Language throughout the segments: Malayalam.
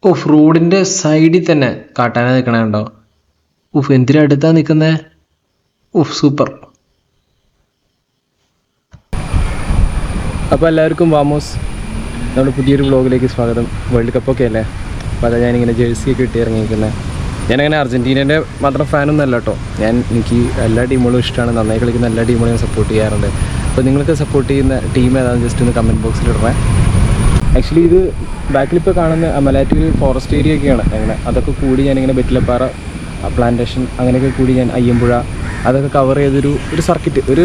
ഓഫ് റോഡിൻ്റെ സൈഡിൽ തന്നെ കാട്ടാന നിൽക്കണ കണ്ടോ? ഉഫ് എന്തിനാ അടുത്താ നിൽക്കുന്നേ? ഉഫ് സൂപ്പർ. അപ്പോൾ എല്ലാവർക്കും വാമോസ് നമ്മുടെ പുതിയൊരു വ്ളോഗിലേക്ക് സ്വാഗതം. വേൾഡ് കപ്പൊക്കെ അല്ലേ, അപ്പോൾ അതാ ഞാനിങ്ങനെ ജേഴ്സിയൊക്കെ ഇട്ട് ഇറങ്ങിയിരിക്കുന്നത്. ഞാനങ്ങനെ അർജൻറ്റീനേൻ്റെ മാത്രം ഫാനൊന്നും അല്ല കേട്ടോ. എനിക്ക് എല്ലാ ടീമുകളും ഇഷ്ടമാണ്, നന്നായി കളിക്കുന്ന എല്ലാ ടീമുകളും ഞാൻ സപ്പോർട്ട് ചെയ്യാറുണ്ട്. അപ്പോൾ നിങ്ങൾക്ക് സപ്പോർട്ട് ചെയ്യുന്ന ടീം ഏതാണെന്ന് ജസ്റ്റ് ഒന്ന് കമൻറ്റ് ബോക്സിൽ ഇടണേ. ആക്ച്വലി ഇത് ബാക്കിലിപ്പോൾ കാണുന്ന മലയാറ്റൂർ ഫോറസ്റ്റ് ഏരിയ ഒക്കെയാണ്. അങ്ങനെ അതൊക്കെ കൂടി ഞാനിങ്ങനെ വെറ്റിലപ്പാറ പ്ലാന്റേഷൻ അങ്ങനെയൊക്കെ കൂടി ഞാൻ അയ്യമ്പുഴ അതൊക്കെ കവർ ചെയ്തൊരു സർക്കിറ്റ്, ഒരു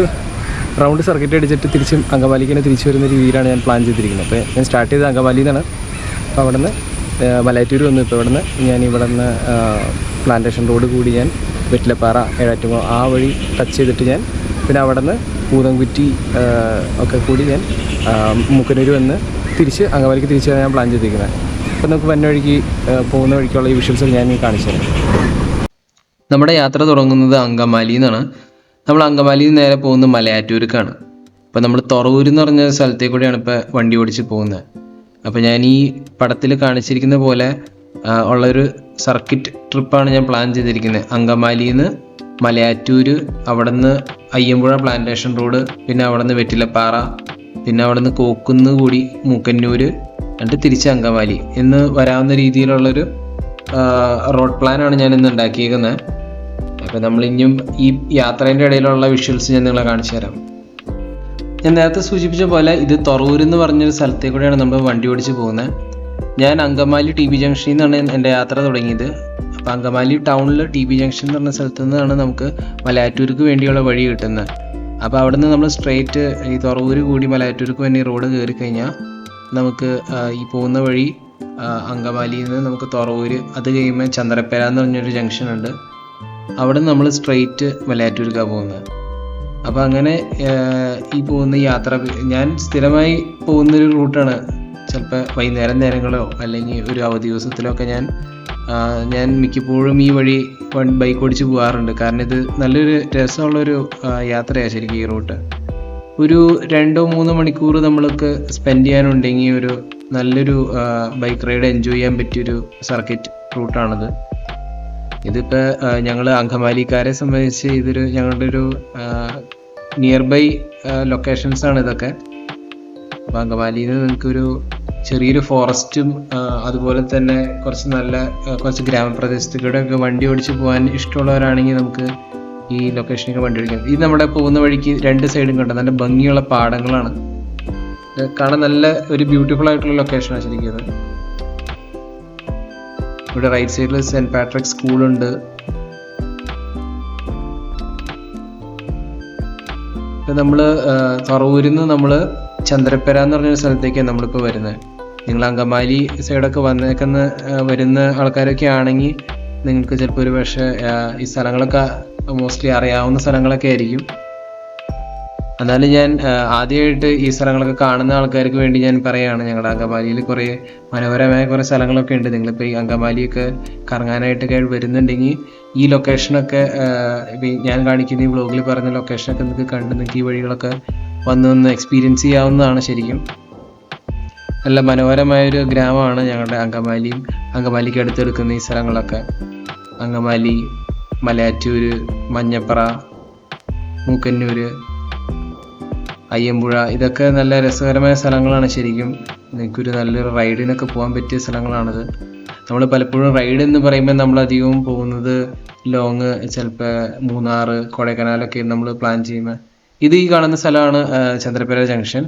റൗണ്ട് സർക്കിറ്റ് അടിച്ചിട്ട് തിരിച്ചും അങ്കമാലിക്ക് തന്നെ തിരിച്ചു വരുന്ന രീതിയിലാണ് ഞാൻ പ്ലാൻ ചെയ്തിരിക്കുന്നത്. അപ്പോൾ ഞാൻ സ്റ്റാർട്ട് ചെയ്തത് അങ്കമാലിയിൽ നിന്നാണ്. അപ്പോൾ അവിടെ നിന്ന് മലയാറ്റൂർ വന്നു. ഇപ്പോൾ ഇവിടെ നിന്ന് പ്ലാന്റേഷൻ റോഡ് കൂടി ഞാൻ വെറ്റിലപ്പാറ ഏഴാറ്റുമോ ആ വഴി ടച്ച് ചെയ്തിട്ട് ഞാൻ പിന്നെ അവിടെ നിന്ന് പൂതംകുറ്റി ഒക്കെ കൂടി ഞാൻ മുക്കനൂർ വന്ന് തിരിച്ച് അങ്കമാലിക്ക് തിരിച്ച് ഞാൻ പ്ലാൻ ചെയ്തിരിക്കുന്നത്. അപ്പോൾ നമുക്ക് പോകുന്ന വഴിക്കുള്ള ഈ വിഷ്വൽസ് ഞാൻ കാണിച്ചു തരാം. നമ്മുടെ യാത്ര തുടങ്ങുന്നത് അങ്കമാലിയിൽ നിന്നാണ്. നമ്മൾ അങ്കമാലിയിൽ നിന്ന് നേരെ പോകുന്നത് മലയാറ്റൂർക്കാണ്. അപ്പോൾ നമ്മൾ തുറവൂർ എന്ന് പറഞ്ഞ സ്ഥലത്തേക്ക് കൂടിയാണ് ഇപ്പോൾ വണ്ടി ഓടിച്ച് പോകുന്നത്. അപ്പോൾ ഞാൻ ഈ പടത്തിൽ കാണിച്ചിരിക്കുന്ന പോലെ ഉള്ളൊരു സർക്കിറ്റ് ട്രിപ്പാണ് ഞാൻ പ്ലാൻ ചെയ്തിരിക്കുന്നത്. അങ്കമാലിയിൽ നിന്ന് മലയാറ്റൂർ, അവിടെ നിന്ന് അയ്യമ്പുഴ പ്ലാന്റേഷൻ റോഡ്, പിന്നെ അവിടെ നിന്ന് വെറ്റിലപ്പാറ, പിന്നെ അവിടെ നിന്ന് കോക്കുന്ന് കൂടി മൂക്കന്നൂർ, എന്നിട്ട് തിരിച്ച് അങ്കമാലി എന്ന് വരാവുന്ന രീതിയിലുള്ളൊരു റോഡ് പ്ലാനാണ് ഞാൻ ഇന്ന് ഉണ്ടാക്കിയിരിക്കുന്നത്. അപ്പോൾ നമ്മളിനിയും ഈ യാത്രേൻ്റെ ഇടയിലുള്ള വിഷ്വൽസ് ഞാൻ നിങ്ങളെ കാണിച്ചു തരാം. ഞാൻ നേരത്തെ സൂചിപ്പിച്ച പോലെ ഇത് തുറവൂർ എന്ന് പറഞ്ഞൊരു സ്ഥലത്തേക്ക് കൂടെയാണ് നമ്മൾ വണ്ടി ഓടിച്ച് പോകുന്നത്. ഞാൻ അങ്കമാലി ടി ബി ജംഗ്ഷനിൽ നിന്നാണ് എൻ്റെ യാത്ര തുടങ്ങിയത്. അപ്പോൾ അങ്കമാലി ടൗണിൽ ടി ബി ജംഗ്ഷൻ എന്ന് പറഞ്ഞ സ്ഥലത്തു നിന്നാണ് നമുക്ക് മലയാറ്റൂർക്ക് വേണ്ടിയുള്ള വഴി കിട്ടുന്നത്. അപ്പോൾ അവിടെ നിന്ന് നമ്മൾ സ്ട്രെയിറ്റ് ഈ തുറവൂർ കൂടി മലയാറ്റൂർക്ക് വേണ്ടി റോഡ് കയറി കഴിഞ്ഞാൽ നമുക്ക് ഈ പോകുന്ന വഴി അങ്കമാലിയിൽ നിന്ന് നമുക്ക് തുറവൂർ, അത് കഴിയുമ്പോൾ ചന്ദ്രപ്പേര എന്ന് പറഞ്ഞൊരു ജംഗ്ഷൻ ഉണ്ട്. അവിടെ നിന്ന് നമ്മൾ സ്ട്രെയിറ്റ് മലയാറ്റൂർക്കാണ് പോകുന്നത്. അപ്പോൾ അങ്ങനെ ഈ പോകുന്ന യാത്ര ഞാൻ സ്ഥിരമായി പോകുന്നൊരു റൂട്ടാണ്. ചിലപ്പോൾ വൈകുന്നേരം നേരങ്ങളോ അല്ലെങ്കിൽ ഒരു അവധി ദിവസത്തിലോ ഒക്കെ ഞാൻ മിക്കപ്പോഴും ഈ വഴി ബൈക്ക് ഓടിച്ച് പോകാറുണ്ട്. കാരണം ഇത് നല്ലൊരു രസമുള്ളൊരു യാത്രയാണ് ശരിക്കും ഈ റൂട്ട്. ഒരു 2-3 മണിക്കൂർ നമ്മൾക്ക് സ്പെൻഡ് ചെയ്യാനുണ്ടെങ്കിൽ ഒരു നല്ലൊരു ബൈക്ക് റൈഡ് എൻജോയ് ചെയ്യാൻ പറ്റിയൊരു സർക്കിറ്റ് റൂട്ടാണിത്. ഇതിപ്പോൾ ഞങ്ങൾ അങ്കമാലിക്കാരെ സംബന്ധിച്ച് ഇതൊരു ഞങ്ങളുടെ ഒരു നിയർ ബൈ ലൊക്കേഷൻസാണ് ഇതൊക്കെ. അപ്പോൾ അങ്കമാലിയിൽ നിന്ന് നിങ്ങൾക്കൊരു ചെറിയൊരു ഫോറസ്റ്റും അതുപോലെ തന്നെ കുറച്ച് ഗ്രാമപ്രദേശത്തുകൂടെയൊക്കെ വണ്ടി ഓടിച്ച് പോകാൻ ഇഷ്ടമുള്ളവരാണെങ്കിൽ നമുക്ക് ഈ ലൊക്കേഷനൊക്കെ വണ്ടി ഓടിക്കാം. ഇത് നമ്മുടെ പോകുന്ന വഴിക്ക് 2 സൈഡും കണ്ടോ, നല്ല ഭംഗിയുള്ള പാടങ്ങളാണ്. കാണാൻ നല്ല ഒരു ബ്യൂട്ടിഫുൾ ആയിട്ടുള്ള ലൊക്കേഷനാണ് ശരിക്കും ഇത്. ഇവിടെ റൈറ്റ് സൈഡിൽ സെൻറ്റ് പാട്രിക് സ്കൂളുണ്ട്. ഇപ്പം നമ്മൾ തുറവൂരിൽ നിന്ന് നമ്മൾ ചന്ദ്രപ്പേര എന്ന് പറഞ്ഞൊരു സ്ഥലത്തേക്കാണ് നമ്മളിപ്പോൾ വരുന്നത്. നിങ്ങൾ അങ്കമാലി സൈഡൊക്കെ വരുന്ന ആൾക്കാരൊക്കെ ആണെങ്കിൽ നിങ്ങൾക്ക് ചിലപ്പോൾ ഒരു പക്ഷേ ഈ സ്ഥലങ്ങളൊക്കെ മോസ്റ്റ്ലി അറിയാവുന്ന സ്ഥലങ്ങളൊക്കെ ആയിരിക്കും. എന്നാലും ഞാൻ ആദ്യമായിട്ട് ഈ സ്ഥലങ്ങളൊക്കെ കാണുന്ന ആൾക്കാർക്ക് വേണ്ടി ഞാൻ പറയുകയാണ്, ഞങ്ങളുടെ അങ്കമാലിയിൽ കുറേ മനോഹരമായ കുറേ സ്ഥലങ്ങളൊക്കെ ഉണ്ട്. നിങ്ങളിപ്പോൾ ഈ അങ്കമാലിയൊക്കെ കറങ്ങാനായിട്ടൊക്കെ വരുന്നുണ്ടെങ്കിൽ ഈ ലൊക്കേഷനൊക്കെ ഞാൻ കാണിക്കുന്ന ഈ വ്ളോഗിൽ പറഞ്ഞ ലൊക്കേഷനൊക്കെ നിങ്ങൾക്ക് കണ്ട് നിങ്ങൾക്ക് ഈ വഴികളൊക്കെ വന്ന് എക്സ്പീരിയൻസ് ചെയ്യാവുന്നതാണ്. ശരിക്കും നല്ല മനോഹരമായൊരു ഗ്രാമമാണ് ഞങ്ങളുടെ അങ്കമാലിക്ക് അടുത്തെടുക്കുന്ന ഈ സ്ഥലങ്ങളൊക്കെ. അങ്കമാലി, മലയാറ്റൂർ, മഞ്ഞപ്പറ, മൂക്കന്നൂർ, അയ്യമ്പുഴ, ഇതൊക്കെ നല്ല രസകരമായ സ്ഥലങ്ങളാണ് ശരിക്കും. നിങ്ങൾക്കൊരു നല്ലൊരു റൈഡിനൊക്കെ പോകാൻ പറ്റിയ സ്ഥലങ്ങളാണിത്. നമ്മൾ പലപ്പോഴും റൈഡ് എന്ന് പറയുമ്പോൾ നമ്മളധികവും പോകുന്നത് ലോങ്, ചിലപ്പോൾ മൂന്നാർ, കൊടൈക്കനാലൊക്കെ നമ്മൾ പ്ലാൻ ചെയ്യുമ്പോൾ. ഇത് ഈ കാണുന്ന സ്ഥലമാണ് ചന്ദ്രപ്പേര ജംഗ്ഷൻ.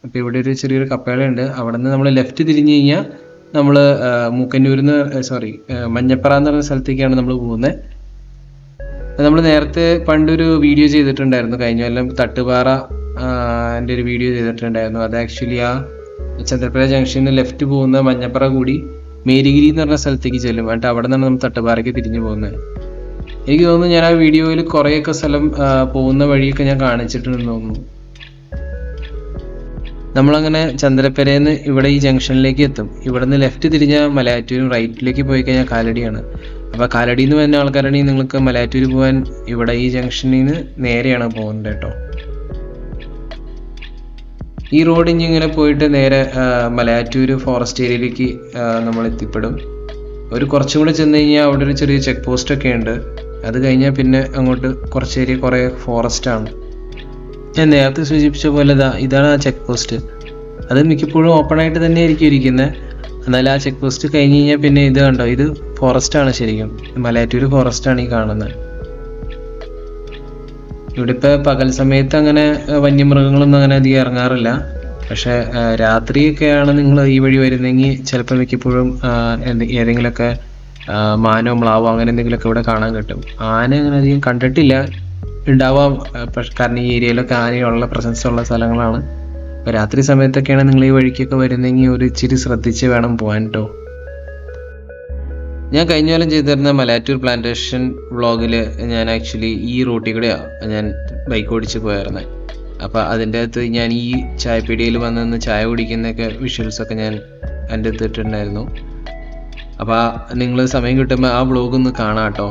അപ്പോൾ ഇവിടെ ഒരു ചെറിയൊരു കപ്പേളയുണ്ട്. അവിടെ നിന്ന് നമ്മൾ ലെഫ്റ്റ് തിരിഞ്ഞ് കഴിഞ്ഞാൽ നമ്മൾ മഞ്ഞപ്പറ എന്ന് പറഞ്ഞ സ്ഥലത്തേക്കാണ് നമ്മൾ പോകുന്നത്. നമ്മൾ നേരത്തെ പണ്ടൊരു വീഡിയോ ചെയ്തിട്ടുണ്ടായിരുന്നു, കഴിഞ്ഞ കൊല്ലം തട്ടുപാറ എൻ്റെ ഒരു വീഡിയോ ചെയ്തിട്ടുണ്ടായിരുന്നു. അത് ആക്ച്വലി ആ ചന്ദ്രപ്പേര ജംഗ്ഷനിൽ ലെഫ്റ്റ് പോകുന്ന മഞ്ഞപ്പറ കൂടി മേരിഗിരി എന്ന് പറഞ്ഞ സ്ഥലത്തേക്ക് ചെല്ലും. എന്നിട്ട് അവിടെ നിന്നാണ് നമ്മൾ തട്ടുപാറയ്ക്ക് തിരിഞ്ഞു പോകുന്നത്. എനിക്ക് തോന്നുന്നു ഞാൻ ആ വീഡിയോയിൽ കുറേയൊക്കെ സ്ഥലം പോകുന്ന വഴിയൊക്കെ ഞാൻ കാണിച്ചിട്ടുണ്ടെന്ന് തോന്നുന്നു. നമ്മളങ്ങനെ ചന്ദ്രപ്പേരയിൽ നിന്ന് ഇവിടെ ഈ ജംഗ്ഷനിലേക്ക് എത്തും. ഇവിടെ നിന്ന് ലെഫ്റ്റ് തിരിഞ്ഞാൽ മലയാറ്റൂരും, റൈറ്റിലേക്ക് പോയി കഴിഞ്ഞാൽ കാലടിയാണ്. അപ്പോൾ കാലടിയിൽ നിന്ന് വരുന്ന ആൾക്കാരാണെങ്കിൽ നിങ്ങൾക്ക് മലയാറ്റൂർ പോകാൻ ഇവിടെ ഈ ജംഗ്ഷനിൽ നിന്ന് നേരെയാണ് പോകുന്നത് കേട്ടോ. ഈ റോഡ് ഇനി ഇങ്ങനെ പോയിട്ട് നേരെ മലയാറ്റൂർ ഫോറസ്റ്റ് ഏരിയയിലേക്ക് നമ്മൾ എത്തിപ്പെടും. ഒരു കുറച്ചും കൂടെ ചെന്ന് കഴിഞ്ഞാൽ അവിടെ ഒരു ചെറിയ ചെക്ക് പോസ്റ്റ് ഒക്കെ ഉണ്ട്. അത് കഴിഞ്ഞാൽ പിന്നെ അങ്ങോട്ട് കുറച്ച് ഏരിയ കുറേ ഫോറസ്റ്റാണ്. ഞാൻ നേരത്തെ സൂചിപ്പിച്ച പോലെ ഇതാണ് ആ ചെക്ക് പോസ്റ്റ്. അത് മിക്കപ്പോഴും ഓപ്പൺ ആയിട്ട് തന്നെ ആയിരിക്കും ഇരിക്കുന്നത്. എന്നാൽ ആ ചെക്ക് പോസ്റ്റ് കഴിഞ്ഞ് കഴിഞ്ഞാൽ പിന്നെ ഇത് കണ്ടോ, ഇത് ഫോറസ്റ്റാണ്. ശരിക്കും മലയാറ്റൂർ ഫോറസ്റ്റാണ് ഈ കാണുന്നത്. ഇവിടെ ഇപ്പോൾ പകൽ സമയത്ത് അങ്ങനെ വന്യമൃഗങ്ങളൊന്നും അങ്ങനെ അധികം ഇറങ്ങാറില്ല. പക്ഷെ രാത്രിയൊക്കെയാണ് നിങ്ങൾ ഈ വഴി വരുന്നെങ്കിൽ ചിലപ്പോൾ മിക്കപ്പോഴും ഏതെങ്കിലുമൊക്കെ മാനോ മ്ലാവോ അങ്ങനെ എന്തെങ്കിലുമൊക്കെ ഇവിടെ കാണാൻ കിട്ടും. ആന അങ്ങനെ അധികം കണ്ടിട്ടില്ല, ഉണ്ടാവാം. കാരണം ഈ ഏരിയയിലൊക്കെ ആനയുള്ള പ്രസൻസ് ഉള്ള സ്ഥലങ്ങളാണ്. അപ്പോൾ രാത്രി സമയത്തൊക്കെയാണ് നിങ്ങൾ ഈ വഴിക്കൊക്കെ വരുന്നെങ്കിൽ ഒരു ഇച്ചിരി ശ്രദ്ധിച്ച് വേണം പോകാൻ കേട്ടോ. ഞാൻ കഴിഞ്ഞ കൊല്ലം ചെയ്തിരുന്ന മലയാറ്റൂർ പ്ലാന്റേഷൻ വ്ളോഗിൽ ഞാൻ ആക്ച്വലി ഈ റൂട്ടിൽ കൂടെയാണ് ഞാൻ ബൈക്ക് ഓടിച്ച് പോയായിരുന്നത്. അപ്പോൾ അതിൻ്റെ അകത്ത് ഞാൻ ഈ ചായപ്പീടികയിൽ വന്ന് ചായ കുടിക്കുന്നൊക്കെ വിഷ്വൽസൊക്കെ ഞാൻ എൻ്റെ എടുത്തിട്ടുണ്ടായിരുന്നു. അപ്പോൾ നിങ്ങൾ സമയം കിട്ടുമ്പോൾ ആ വ്ളോഗ് ഒന്ന് കാണാം കേട്ടോ.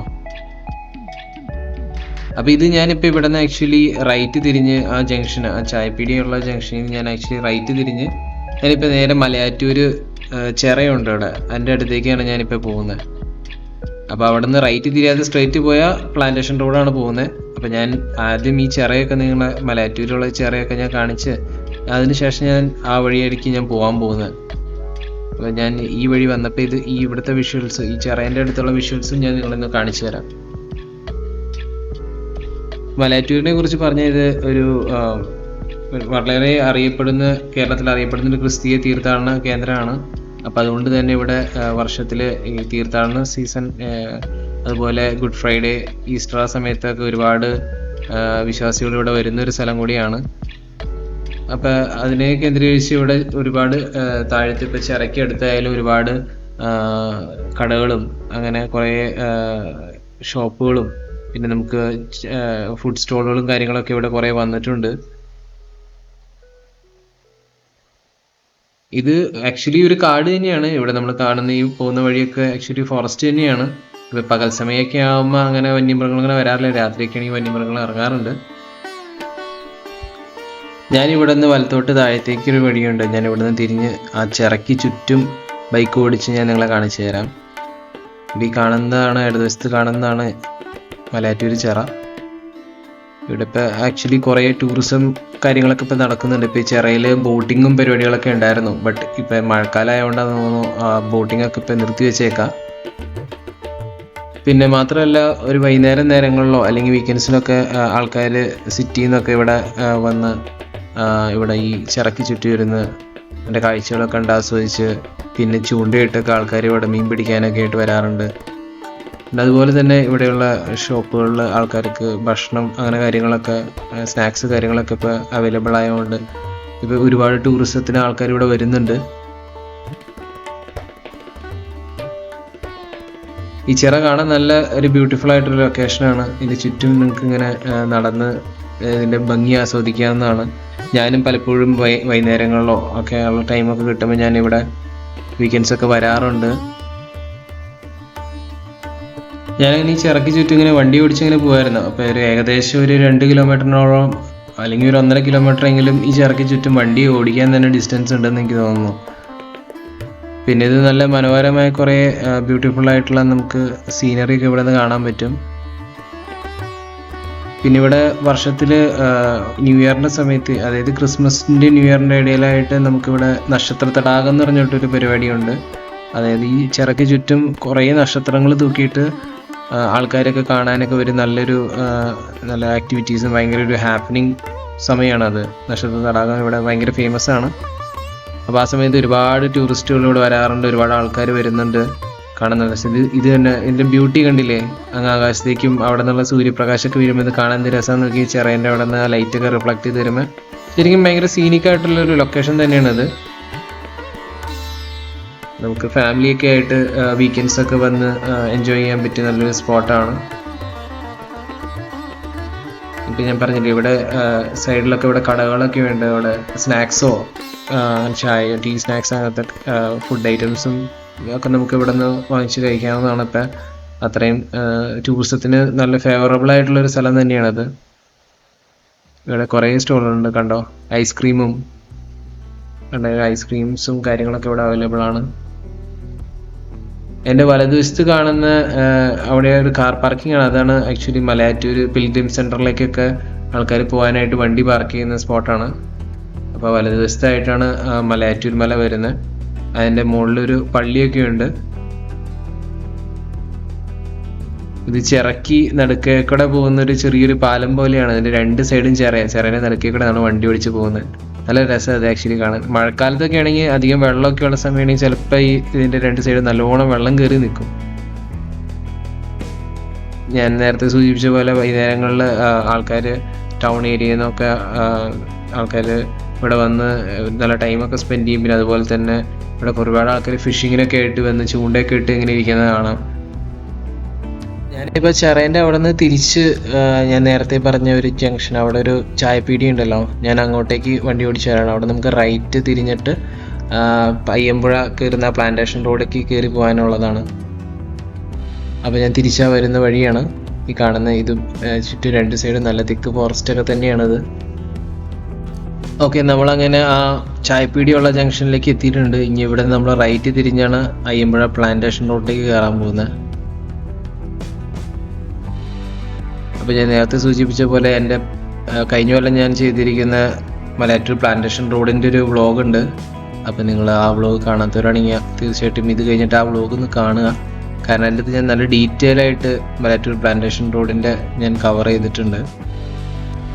അപ്പോൾ ഇത് ഞാനിപ്പോൾ ഇവിടെ നിന്ന് ആക്ച്വലി റൈറ്റ് തിരിഞ്ഞ് ആ ജംഗ്ഷൻ, ആ ചായപ്പീടിയുള്ള ജംഗ്ഷനിൽ ഞാൻ ആക്ച്വലി റൈറ്റ് തിരിഞ്ഞ് ഞാനിപ്പോൾ നേരെ മലയാറ്റൂർ ചിറയുണ്ട് അവിടെ, അതിൻ്റെ അടുത്തേക്കാണ് ഞാനിപ്പോൾ പോകുന്നത്. അപ്പോൾ അവിടെ നിന്ന് റൈറ്റ് തിരിയാതെ സ്ട്രെയിറ്റ് പോയാൽ പ്ലാന്റേഷൻ റോഡാണ് പോകുന്നത്. അപ്പോൾ ഞാൻ ആദ്യം ഈ ചിറയൊക്കെ നിങ്ങളെ മലയാറ്റൂരുള്ള ചിറയൊക്കെ ഞാൻ കാണിച്ച് അതിനുശേഷം ഞാൻ ആ വഴിയായിരിക്കും ഞാൻ പോകാൻ പോകുന്നത്. അപ്പോൾ ഞാൻ ഈ വഴി വന്നപ്പോൾ ഈ ഇവിടുത്തെ വിഷ്വൽസ്, ഈ ചിറേൻ്റെ അടുത്തുള്ള വിഷ്വൽസും ഞാൻ നിങ്ങളൊന്ന് കാണിച്ചു തരാം. മലയാറ്റൂരിനെ കുറിച്ച് പറഞ്ഞ ഇത് ഒരു വളരെ അറിയപ്പെടുന്ന, കേരളത്തിൽ അറിയപ്പെടുന്ന ഒരു ക്രിസ്തീയ തീർത്ഥാടന കേന്ദ്രമാണ്. അപ്പോൾ അതുകൊണ്ട് തന്നെ ഇവിടെ വർഷത്തിൽ ഈ തീർത്ഥാടന സീസൺ, അതുപോലെ ഗുഡ് ഫ്രൈഡേ, ഈസ്റ്റർ ആ സമയത്തൊക്കെ ഒരുപാട് വിശ്വാസികൾ ഇവിടെ വരുന്നൊരു സ്ഥലം കൂടിയാണ്. അപ്പോൾ അതിനെ കേന്ദ്രീകരിച്ച് ഇവിടെ ഒരുപാട് താഴത്ത് ഇപ്പോൾ ചിറയ്ക്ക് അടുത്തായാലും ഒരുപാട് കടകളും അങ്ങനെ കുറേ ഷോപ്പുകളും പിന്നെ നമുക്ക് ഫുഡ് സ്റ്റോളുകളും കാര്യങ്ങളൊക്കെ ഇവിടെ കുറേ വന്നിട്ടുണ്ട്. ഇത് ആക്ച്വലി ഒരു കാട് തന്നെയാണ്. ഇവിടെ നമ്മൾ കാണുന്ന ഈ പോകുന്ന വഴിയൊക്കെ ആക്ച്വലി ഫോറസ്റ്റ് തന്നെയാണ്. ഇപ്പോൾ പകൽ സമയമൊക്കെ ആകുമ്പോൾ അങ്ങനെ വന്യമൃഗങ്ങൾ അങ്ങനെ വരാറില്ല. രാത്രിയൊക്കെയാണെങ്കിൽ വന്യമൃഗങ്ങൾ ഇറങ്ങാറുണ്ട്. ഞാനിവിടെ നിന്ന് വലത്തോട്ട് താഴത്തേക്കൊരു വഴിയുണ്ട്. ഞാൻ ഇവിടെ നിന്ന് തിരിഞ്ഞ് ആ ചിറയ്ക്ക് ചുറ്റും ബൈക്ക് ഓടിച്ച് ഞാൻ നിങ്ങളെ കാണിച്ചു തരാം. ഈ കാണുന്നതാണ്, ഇടതുവശത്ത് കാണുന്നതാണ് മലയാറ്റൂർ ചിറ. ഇവിടെ ഇപ്പോൾ ആക്ച്വലി കുറേ ടൂറിസം കാര്യങ്ങളൊക്കെ ഇപ്പോൾ നടക്കുന്നുണ്ട്. ഇപ്പോൾ ഈ ചിറയിൽ ബോട്ടിങ്ങും പരിപാടികളൊക്കെ ഉണ്ടായിരുന്നു. ബട്ട് ഇപ്പോൾ മഴക്കാലമായതുകൊണ്ടാണ് തോന്നുന്നു ബോട്ടിങ്ങൊക്കെ ഇപ്പോൾ നിർത്തി വെച്ചേക്കാം. പിന്നെ മാത്രമല്ല, ഒരു വൈകുന്നേരം നേരങ്ങളിലോ അല്ലെങ്കിൽ വീക്കെൻഡ്സിലൊക്കെ ആൾക്കാർ സിറ്റിയിൽ നിന്നൊക്കെ ഇവിടെ വന്ന് ഇവിടെ ഈ ചിറയ്ക്ക് ചുറ്റി വരുന്ന എൻ്റെ കാഴ്ചകളൊക്കെ കണ്ട് ആസ്വദിച്ച് പിന്നെ ചൂണ്ടയിട്ടൊക്കെ ആൾക്കാർ ഇവിടെ മീൻ പിടിക്കാനൊക്കെ ആയിട്ട് വരാറുണ്ട്. അതുപോലെ തന്നെ ഇവിടെയുള്ള ഷോപ്പുകളിൽ ആൾക്കാർക്ക് ഭക്ഷണം അങ്ങനെ കാര്യങ്ങളൊക്കെ, സ്നാക്സ് കാര്യങ്ങളൊക്കെ ഇപ്പോൾ അവൈലബിൾ ആയതുകൊണ്ട് ഇപ്പോൾ ഒരുപാട് ടൂറിസത്തിന് ആൾക്കാർ ഇവിടെ വരുന്നുണ്ട്. ഈ ചിറ കാണാൻ നല്ല ഒരു ബ്യൂട്ടിഫുൾ ആയിട്ടൊരു ലൊക്കേഷനാണ്. ഇതിന് ചുറ്റും നിങ്ങൾക്ക് ഇങ്ങനെ നടന്ന് ഇതിൻ്റെ ഭംഗി ആസ്വദിക്കാവുന്നതാണ്. ഞാനും പലപ്പോഴും വൈകുന്നേരങ്ങളിലോ ഒക്കെ ഉള്ള ടൈമൊക്കെ കിട്ടുമ്പോൾ ഞാനിവിടെ വീക്കെൻഡ്സൊക്കെ വരാറുണ്ട്. ഞാനങ്ങനെ ഈ ചിറയ്ക്ക് ചുറ്റും ഇങ്ങനെ വണ്ടി ഓടിച്ചിങ്ങനെ പോകുമായിരുന്നു. അപ്പോൾ ഏകദേശം ഒരു 2 കിലോമീറ്ററിനോളം അല്ലെങ്കിൽ ഒരു 1.5 കിലോമീറ്ററെങ്കിലും ഈ ചിറയ്ക്ക് ചുറ്റും വണ്ടി ഓടിക്കാൻ തന്നെ ഡിസ്റ്റൻസ് ഉണ്ടെന്ന് എനിക്ക് തോന്നുന്നു. പിന്നെ ഇത് നല്ല മനോഹരമായ കുറേ ബ്യൂട്ടിഫുൾ ആയിട്ടുള്ള നമുക്ക് സീനറി ഒക്കെ ഇവിടെ നിന്ന് കാണാൻ പറ്റും. പിന്നെ ഇവിടെ വർഷത്തിൽ ന്യൂ ഇയറിൻ്റെ സമയത്ത്, അതായത് ക്രിസ്മസിൻ്റെ ന്യൂ ഇയറിൻ്റെ ഇടയിലായിട്ട് നമുക്കിവിടെ നക്ഷത്ര തടാകം എന്ന് പറഞ്ഞിട്ടൊരു പരിപാടിയുണ്ട്. അതായത് ഈ ചിറയ്ക്ക് ചുറ്റും കുറേ നക്ഷത്രങ്ങൾ തൂക്കിയിട്ട് ആൾക്കാരൊക്കെ കാണാനൊക്കെ ഒരു നല്ല ആക്ടിവിറ്റീസും ഭയങ്കര ഒരു ഹാപ്പനിങ് സമയമാണത്. നക്ഷത്ര തടാകം ഇവിടെ ഭയങ്കര ഫേമസ് ആണ്. അപ്പോൾ ആ സമയത്ത് ഒരുപാട് ടൂറിസ്റ്റുകൾ ഇവിടെ വരാറുണ്ട്, ഒരുപാട് ആൾക്കാർ വരുന്നുണ്ട് കാണുന്നത്. പക്ഷേ ഇത് തന്നെ ഇതിൻ്റെ ബ്യൂട്ടി കണ്ടില്ലേ, അങ്ങ് ആകാശത്തേക്കും അവിടെ നിന്നുള്ള സൂര്യപ്രകാശമൊക്കെ വരുമ്പോൾ ഇത് കാണാൻ എന്ത് രസമാണെന്ന് നോക്കി. ചിറേൻ്റെ അവിടെ നിന്ന് ആ ലൈറ്റൊക്കെ റിഫ്ലക്ട് ചെയ്ത് വരുമ്പോൾ ശരിക്കും ഭയങ്കര സീനിക്കായിട്ടുള്ളൊരു ലൊക്കേഷൻ തന്നെയാണത്. നമുക്ക് ഫാമിലിയൊക്കെ ആയിട്ട് വീക്കെൻഡ്സൊക്കെ വന്ന് എൻജോയ് ചെയ്യാൻ പറ്റിയ നല്ലൊരു സ്പോട്ടാണ്. ഇപ്പം ഞാൻ പറഞ്ഞില്ലേ, ഇവിടെ സൈഡിലൊക്കെ ഇവിടെ കടകളൊക്കെ ഉണ്ട്. അവിടെ സ്നാക്സോ ചായ, ടീ, സ്നാക്സ് അങ്ങനത്തെ ഫുഡ് ഐറ്റംസും ഒക്കെ നമുക്ക് ഇവിടെ നിന്ന് വാങ്ങിച്ച് കഴിക്കാവുന്നതാണ്. ഇപ്പം അത്രയും ടൂറിസത്തിന് നല്ല ഫേവറബിൾ ആയിട്ടുള്ളൊരു സ്ഥലം തന്നെയാണത്. ഇവിടെ കുറേ സ്റ്റോളുണ്ട് കണ്ടോ, ഐസ്ക്രീമും ഐസ്ക്രീംസും കാര്യങ്ങളൊക്കെ ഇവിടെ അവൈലബിൾ ആണ്. എൻ്റെ വലതുവശത്ത് കാണുന്ന അവിടെ ഒരു കാർ പാർക്കിംഗ് ആണ്. അതാണ് ആക്ച്വലി മലയാറ്റൂർ പിൽഗ്രിം സെൻറ്ററിലേക്കൊക്കെ ആൾക്കാർ പോകാനായിട്ട് വണ്ടി പാർക്ക് ചെയ്യുന്ന സ്പോട്ടാണ്. അപ്പോൾ വലതുവശത്തായിട്ടാണ് മലയാറ്റൂർ മല വരുന്നത്. അതിൻ്റെ മുകളിലൊരു പള്ളിയൊക്കെ ഉണ്ട്. ഇത് ചിറക്കി നടുക്കേക്കൂടെ പോകുന്നൊരു ചെറിയൊരു പാലം പോലെയാണ്. അതിൻ്റെ രണ്ട് സൈഡും ചിറേൻ്റെ നടുക്കേക്കൂടെ ആണ് വണ്ടി ഓടിച്ച് പോകുന്നത്. നല്ല രസം അത് ആക്ച്വലി കാണാൻ. മഴക്കാലത്തൊക്കെ ആണെങ്കിൽ അധികം വെള്ളമൊക്കെ ഉള്ള സമയമാണെങ്കിൽ ചിലപ്പോൾ ഇതിൻ്റെ രണ്ട് സൈഡ് നല്ലോണം വെള്ളം കയറി നിൽക്കും. ഞാൻ നേരത്തെ സൂചിപ്പിച്ച പോലെ വൈകുന്നേരങ്ങളിൽ ആൾക്കാർ ടൗൺ ഏരിയയിൽ നിന്നൊക്കെ ആൾക്കാർ ഇവിടെ വന്ന് നല്ല ടൈമൊക്കെ സ്പെൻഡ് ചെയ്യും. പിന്നെ അതുപോലെ തന്നെ ഇവിടെ ഒരുപാട് ആൾക്കാർ ഫിഷിങ്ങിനൊക്കെ ആയിട്ട് വന്ന് ചൂണ്ടയൊക്കെ ഇട്ട് ഇങ്ങനെ ഇരിക്കുന്നത് കാണാം. ഞാനിപ്പോൾ ചിറേൻ്റെ അവിടെ നിന്ന് തിരിച്ച് ഞാൻ നേരത്തെ പറഞ്ഞ ഒരു ജംഗ്ഷൻ, അവിടെ ഒരു ചായപ്പീടി ഉണ്ടല്ലോ, ഞാൻ അങ്ങോട്ടേക്ക് വണ്ടി ഓടിച്ചു വരാണ്. അവിടെ നമുക്ക് റൈറ്റ് തിരിഞ്ഞിട്ട് പയ്യമ്പുഴ കയറുന്ന പ്ലാന്റേഷൻ റോഡേക്ക് കയറി പോകാനുള്ളതാണ്. അപ്പോൾ ഞാൻ തിരിച്ചാ വരുന്ന വഴിയാണ് ഈ കാണുന്ന. ഇത് ചുറ്റും രണ്ട് സൈഡ് നല്ല തിക്ക് ഫോറസ്റ്റൊക്കെ തന്നെയാണിത്. ഓക്കെ, നമ്മളങ്ങനെ ആ ചായപ്പീടിയുള്ള ജംഗ്ഷനിലേക്ക് എത്തിയിട്ടുണ്ട്. ഇനി ഇവിടെ നമ്മൾ റൈറ്റ് തിരിഞ്ഞാണ് അയ്യമ്പുഴ പ്ലാന്റേഷൻ റോഡിലേക്ക് കയറാൻ പോകുന്നത്. അപ്പോൾ ഞാൻ നേരത്തെ സൂചിപ്പിച്ച പോലെ എൻ്റെ കഴിഞ്ഞ കൊല്ലം ഞാൻ ചെയ്തിരിക്കുന്ന മലയാറ്റൂർ പ്ലാന്റേഷൻ റോഡിൻ്റെ ഒരു വ്ളോഗ് ഉണ്ട്. അപ്പോൾ നിങ്ങൾ ആ വ്ളോഗ് കാണാത്തവരാണെങ്കിൽ തീർച്ചയായിട്ടും ഇത് കഴിഞ്ഞിട്ട് ആ വ്ളോഗ് ഒന്ന് കാണുക. കാരണം എൻ്റെ അടുത്ത് ഞാൻ നല്ല ഡീറ്റെയിൽ ആയിട്ട് മലയാറ്റൂർ പ്ലാന്റേഷൻ റോഡിൻ്റെ ഞാൻ കവർ ചെയ്തിട്ടുണ്ട്.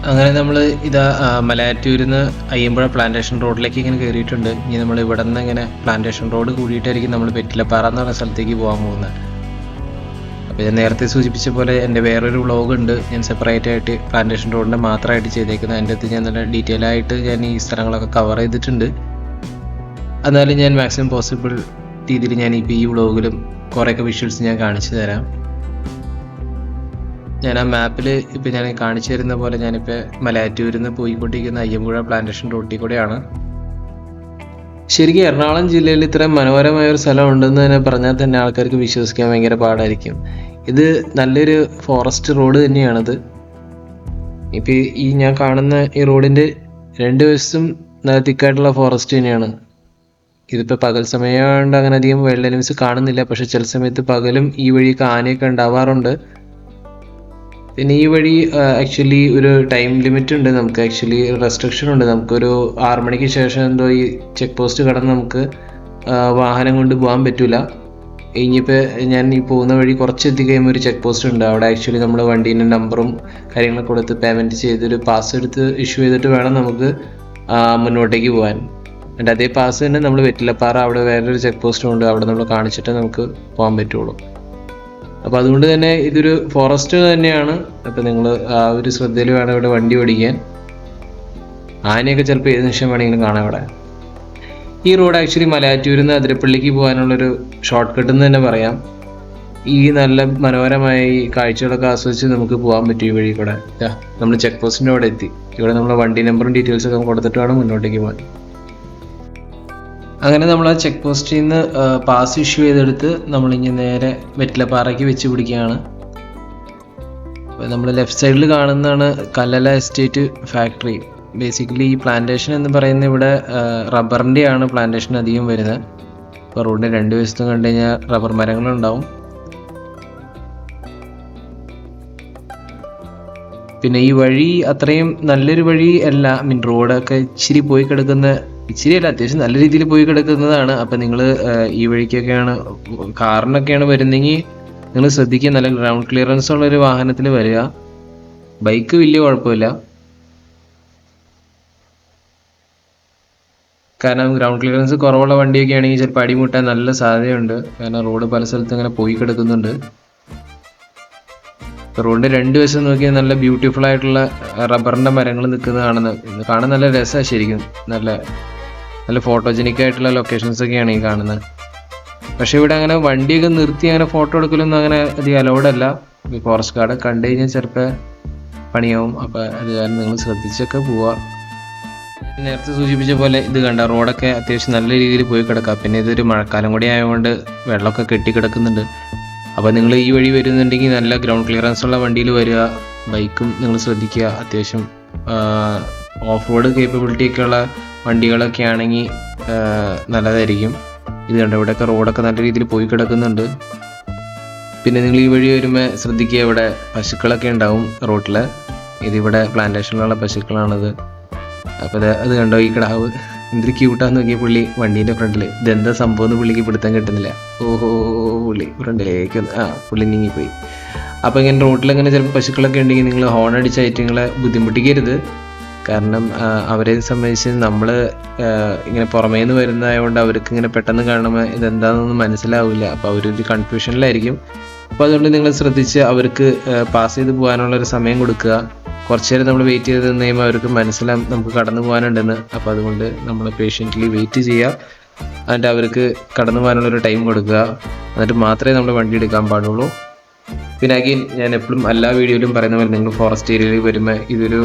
അങ്ങനെ നമ്മൾ ഇതാ മലയാറ്റൂരിൽ നിന്ന് അയ്യമ്പുഴ പ്ലാന്റേഷൻ റോഡിലേക്ക് ഇങ്ങനെ കയറിയിട്ടുണ്ട്. ഇനി നമ്മൾ ഇവിടെ നിന്ന് ഇങ്ങനെ പ്ലാന്റേഷൻ റോഡ് കൂടിയിട്ടായിരിക്കും നമ്മൾ വെറ്റിലപ്പാറ എന്ന് പറഞ്ഞ സ്ഥലത്തേക്ക് പോകാൻ പോകുന്നത്. അപ്പോൾ ഞാൻ നേരത്തെ സൂചിപ്പിച്ച പോലെ എൻ്റെ വേറൊരു വ്ളോഗ് ഉണ്ട്, ഞാൻ സെപ്പറേറ്റ് ആയിട്ട് പ്ലാന്റേഷൻ റോഡിൻ്റെ മാത്രമായിട്ട് ചെയ്തേക്കുന്നത്. എൻ്റെ അടുത്ത് ഞാൻ നല്ല ഡീറ്റെയിൽ ആയിട്ട് ഞാൻ ഈ സ്ഥലങ്ങളൊക്കെ കവർ ചെയ്തിട്ടുണ്ട്. എന്നാലും ഞാൻ മാക്സിമം പോസിബിൾ രീതിയിൽ ഞാൻ ഇപ്പോൾ ഈ വ്ളോഗിലും കുറേയൊക്കെ വിഷ്വൽസ് ഞാൻ കാണിച്ചു തരാം. ഞാൻ ആ മാപ്പിൽ ഇപ്പോൾ ഞാൻ കാണിച്ചു തരുന്ന പോലെ ഞാനിപ്പോൾ മലയാറ്റൂരിൽ നിന്ന് പോയിക്കൊണ്ടിരിക്കുന്ന അയ്യമ്പുഴ പ്ലാന്റേഷൻ റോഡിൽ കൂടെയാണ്. ശരിക്കും എറണാകുളം ജില്ലയിൽ ഇത്രയും മനോഹരമായ ഒരു സ്ഥലം ഉണ്ടെന്ന് തന്നെ പറഞ്ഞാൽ തന്നെ ആൾക്കാർക്ക് വിശ്വസിക്കാൻ ഭയങ്കര പാടായിരിക്കും. ഇത് നല്ലൊരു ഫോറസ്റ്റ് റോഡ് തന്നെയാണിത്. ഇപ്പോൾ ഈ ഞാൻ കാണുന്ന ഈ റോഡിൻ്റെ രണ്ട് വശത്തും നല്ല തിക്കായിട്ടുള്ള ഫോറസ്റ്റ് തന്നെയാണ്. ഇതിപ്പോൾ പകൽ സമയമായതുകൊണ്ട് അങ്ങനെ അധികം വൈൽഡ് അനിമൽസ് കാണുന്നില്ല. പക്ഷെ ചില സമയത്ത് പകലും ഈ വഴിയൊക്കെ ആനയൊക്കെ ഉണ്ടാവാറുണ്ട്. പിന്നെ ഈ വഴി ആക്ച്വലി ഒരു ടൈം ലിമിറ്റ് ഉണ്ട്, നമുക്ക് ആക്ച്വലി റെസ്ട്രിക്ഷൻ ഉണ്ട്. നമുക്കൊരു 6 മണിക്ക് ശേഷം എന്തോ ഈ ചെക്ക് പോസ്റ്റ് കടന്ന് നമുക്ക് വാഹനം കൊണ്ട് പോകാൻ പറ്റില്ല. ഇനിയിപ്പോൾ ഞാൻ ഈ പോകുന്ന വഴി കുറച്ചെത്തി കഴിയുമ്പോൾ ഒരു ചെക്ക് പോസ്റ്റ് ഉണ്ട്. അവിടെ ആക്ച്വലി നമ്മൾ വണ്ടീൻ്റെ നമ്പറും കാര്യങ്ങളൊക്കെ കൊടുത്ത് പേയ്മെൻറ്റ് ചെയ്തൊരു പാസ് എടുത്ത് ഇഷ്യൂ ചെയ്തിട്ട് വേണം നമുക്ക് മുന്നോട്ടേക്ക് പോകാൻ. എന്നിട്ട് അതേ പാസ് തന്നെ നമ്മൾ വെറ്റിലപ്പാറ അവിടെ വേറൊരു ചെക്ക് പോസ്റ്റും ഉണ്ട്, അവിടെ നമ്മൾ കാണിച്ചിട്ട് നമുക്ക് പോകാൻ പറ്റുള്ളൂ. അപ്പോൾ അതുകൊണ്ട് തന്നെ ഇതൊരു ഫോറസ്റ്റ് തന്നെയാണ്. അപ്പോൾ നിങ്ങൾ ആ ഒരു ശ്രദ്ധയിൽ വേണം ഇവിടെ വണ്ടി ഓടിക്കാൻ. ആനയൊക്കെ ചിലപ്പോൾ ഏത് നിമിഷം വേണമെങ്കിലും കാണാം ഇവിടെ. ഈ റോഡ് ആക്ച്വലി മലയാറ്റൂരിൽ നിന്ന് അതിരപ്പള്ളിക്ക് പോകാനുള്ളൊരു ഷോർട്ട് കട്ട് എന്ന് തന്നെ പറയാം. ഈ നല്ല മനോഹരമായ ഈ കാഴ്ചകളൊക്കെ ആസ്വദിച്ച് നമുക്ക് പോകാൻ പറ്റും ഈ വഴി കൂടെ. നമ്മൾ ചെക്ക് പോസ്റ്റിൻ്റെ അവിടെ എത്തി. ഇവിടെ നമ്മൾ വണ്ടി നമ്പറും ഡീറ്റെയിൽസൊക്കെ കൊടുത്തിട്ട് വേണം മുന്നോട്ടേക്ക് പോകാൻ. അങ്ങനെ നമ്മൾ ആ ചെക്ക് പോസ്റ്റിൽ നിന്ന് പാസ് ഇഷ്യൂ ചെയ്തെടുത്ത് നമ്മളിങ്ങനെ നേരെ വെറ്റിലപ്പാറയ്ക്ക് വെച്ച് പിടിക്കുകയാണ്. അപ്പോൾ നമ്മൾ ലെഫ്റ്റ് സൈഡിൽ കാണുന്നതാണ് കല്ലല എസ്റ്റേറ്റ് ഫാക്ടറി. ബേസിക്കലി ഈ പ്ലാന്റേഷൻ എന്ന് പറയുന്നത് ഇവിടെ റബ്ബറിൻ്റെയാണ് പ്ലാന്റേഷൻ അധികം വരുന്നത്. അപ്പോൾ റോഡിൻ്റെ രണ്ട് വശത്തും കണ്ടു കഴിഞ്ഞാൽ റബ്ബർ മരങ്ങളുണ്ടാവും. പിന്നെ ഈ വഴി അത്രയും നല്ലൊരു വഴി അല്ല. റോഡൊക്കെ ഇച്ചിരി പോയി കിടക്കുന്ന, ഇച്ചിരിയല്ല അത്യാവശ്യം നല്ല രീതിയിൽ പോയി കിടക്കുന്നതാണ്. അപ്പം നിങ്ങൾ ഈ വഴിക്കൊക്കെയാണ് കാറിനൊക്കെയാണ് വരുന്നെങ്കിൽ നിങ്ങൾ ശ്രദ്ധിക്കുക, നല്ല ഗ്രൗണ്ട് ക്ലിയറൻസ് ഉള്ളൊരു വാഹനത്തിൽ വരിക. ബൈക്ക് വലിയ കുഴപ്പമില്ല, കാരണം ഗ്രൗണ്ട് ക്ലിയറൻസ് കുറവുള്ള വണ്ടിയൊക്കെ ആണെങ്കിൽ ചിലപ്പോൾ അടിമുട്ടാൻ നല്ല സാധ്യതയുണ്ട്. കാരണം റോഡ് പല സ്ഥലത്തും അങ്ങനെ പോയി കിടക്കുന്നുണ്ട്. റോഡിൻ്റെ രണ്ട് വശം നോക്കിയാൽ നല്ല ബ്യൂട്ടിഫുൾ ആയിട്ടുള്ള റബ്ബറിൻ്റെ മരങ്ങൾ നിൽക്കുന്നത് കാണാൻ നല്ല രസമാണ് ശരിക്കും. നല്ല ഫോട്ടോജനിക് ആയിട്ടുള്ള ലൊക്കേഷൻസൊക്കെയാണ് ഈ കാണുന്നത്. പക്ഷേ ഇവിടെ അങ്ങനെ വണ്ടിയൊക്കെ നിർത്തി അങ്ങനെ ഫോട്ടോ എടുക്കലൊന്നും അങ്ങനെ അധികം അലൗഡല്ല. ഈ ഫോറസ്റ്റ് ഗാർഡ് കണ്ടു കഴിഞ്ഞാൽ ചിലപ്പോൾ പണിയാവും. അപ്പോൾ അത് കാരണം നിങ്ങൾ ശ്രദ്ധിച്ചൊക്കെ പോവുക. നേരത്തെ സൂചിപ്പിച്ച പോലെ ഇത് കണ്ട റോഡൊക്കെ അത്യാവശ്യം നല്ല രീതിയിൽ പോയി കിടക്കാം. പിന്നെ ഇതൊരു മഴക്കാലം കൂടി ആയതുകൊണ്ട് വെള്ളമൊക്കെ കെട്ടിക്കിടക്കുന്നുണ്ട്. അപ്പോൾ നിങ്ങൾ ഈ വഴി വരുന്നുണ്ടെങ്കിൽ നല്ല ഗ്രൗണ്ട് ക്ലിയറൻസ് ഉള്ള വണ്ടിയിൽ വരിക. ബൈക്കും നിങ്ങൾ ശ്രദ്ധിക്കുക. അത്യാവശ്യം ഓഫ് റോഡ് കേപ്പബിലിറ്റി ഒക്കെ ഉള്ള വണ്ടികളൊക്കെ ആണെങ്കിൽ നല്ലതായിരിക്കും. ഇത് കണ്ടോ, ഇവിടെയൊക്കെ റോഡൊക്കെ നല്ല രീതിയിൽ പോയി കിടക്കുന്നുണ്ട്. പിന്നെ നിങ്ങൾ ഈ വഴി വരുമ്പോൾ ശ്രദ്ധിക്കുക, ഇവിടെ പശുക്കളൊക്കെ ഉണ്ടാവും റോട്ടിൽ. ഇതിവിടെ പ്ലാന്റേഷനിലുള്ള പശുക്കളാണത്. അപ്പോൾ അത് കണ്ടോ, ഈ കിടാവ് എന്തൊരു ക്യൂട്ടാന്ന് നോക്കിയ പുള്ളി വണ്ടീൻ്റെ ഫ്രണ്ടിൽ. ഇതെന്താ സംഭവം എന്ന് പുള്ളിക്ക് പിടുത്തം കിട്ടുന്നില്ല. ഓഹോ, പുള്ളി ഫ്രണ്ടിലേക്ക് പുള്ളി നീങ്ങിപ്പോയി. അപ്പോൾ ഇങ്ങനെ റോട്ടിലിങ്ങനെ ചിലപ്പോൾ പശുക്കളൊക്കെ ഉണ്ടെങ്കിൽ നിങ്ങൾ ഹോൺ അടിച്ച ഐറ്റങ്ങളെ ബുദ്ധിമുട്ടിക്കരുത്. കാരണം അവരെ സംബന്ധിച്ച് നമ്മൾ ഇങ്ങനെ പുറമേ നിന്ന് വരുന്നതായതുകൊണ്ട് അവർക്ക് ഇങ്ങനെ പെട്ടെന്ന് കാണുമ്പോൾ ഇതെന്താണെന്നൊന്നും മനസ്സിലാവില്ല. അപ്പോൾ അവരൊരു കൺഫ്യൂഷനിലായിരിക്കും. അപ്പോൾ അതുകൊണ്ട് നിങ്ങൾ ശ്രദ്ധിച്ച് അവർക്ക് പാസ് ചെയ്ത് പോകാനുള്ളൊരു സമയം കൊടുക്കുക. കുറച്ച് നേരം നമ്മൾ വെയിറ്റ് ചെയ്ത് നിന്ന് കഴിയുമ്പോൾ അവർക്ക് മനസ്സിലാവും നമുക്ക് കടന്നു പോകാനുണ്ടെന്ന്. അപ്പോൾ അതുകൊണ്ട് നമ്മൾ പേഷ്യൻ്റ്ലി വെയിറ്റ് ചെയ്യുക. എന്നിട്ട് അവർക്ക് കടന്നു പോകാനുള്ളൊരു ടൈം കൊടുക്കുക. എന്നിട്ട് മാത്രമേ നമ്മൾ വണ്ടി എടുക്കാൻ പാടുള്ളൂ. പിന്നെ അഗെയിൻ ഞാൻ എപ്പോഴും എല്ലാ വീഡിയോയിലും പറയുന്ന പോലെ നിങ്ങൾ ഫോറസ്റ്റ് ഏരിയയിൽ വരുമ്പോൾ ഇതൊരു